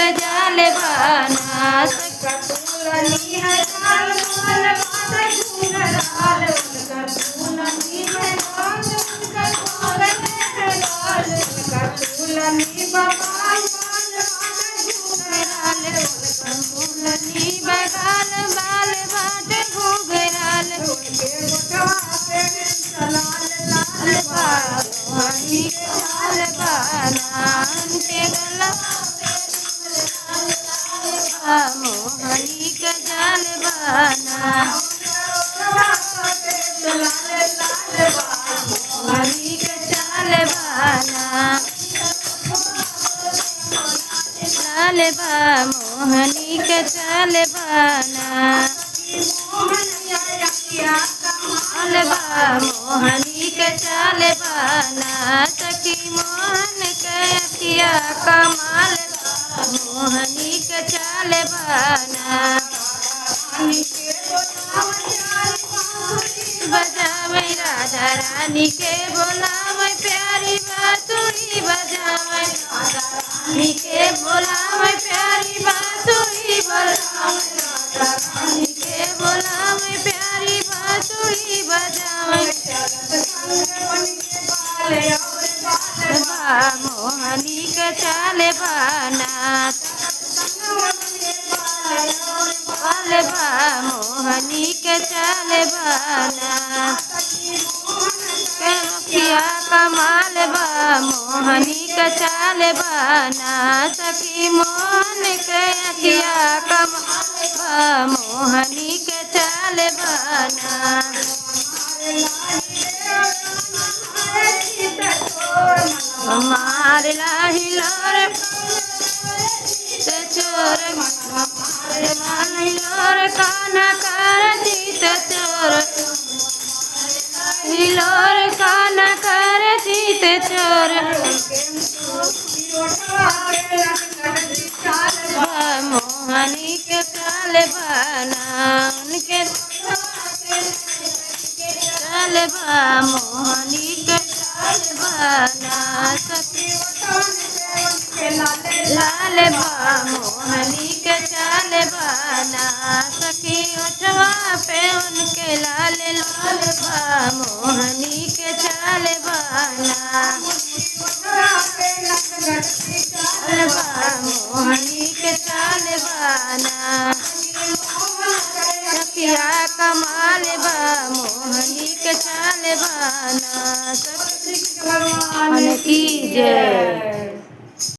के जाल बाना तुलनी है लाल लाल बाटे घुंघराल उनका तुलनी है लाल उनका घुंघराल उनका तुलनी बगाल बाल बाटे घुंघराल उनका तुलनी बगाल बाल बाटे घुंघराल उनके गोटवा पे लाल लाल बाल मोहनी के जाल बाना उनके गला मोहनी के जाल बाना मोहनी के जाल बाना लाल बा मोहनी के जाल बाना लाल बा मोहनी के जाल बाना सखी मोहन के अखिया कमाल मोहनी के चाल बाना बजावे राधा रानी के बोलावे प्यारी बांसुरी बजावे राधा रानी के बोलावे प्यारी बांसुरी बजावे राधा रानी के बोलावे प्यारी बांसुरी बजावे मोहनी के चाल बाना मोहनी के चाल बाना के मुखिया कमाल बा मोहनी के चाल बाना सखी मोहन के अखिया कमाल बा मोहनी के चाल बाना मार लाही लोर चोर मार लोर काना करती चोर हिलोर काना करती चोर मोहनी के चाल बाना उनके चाल बा मोहनी के चाल बाना सखी लाल बा मोहनी के चाल बाना सखी उठवा पे उनके लाल लाल बा मोहनी के चाल बाना चाल बा मोहनी के चाल बाना सखिया कमाल बा मोहनी के चाल बाना सखी भगवान की जय।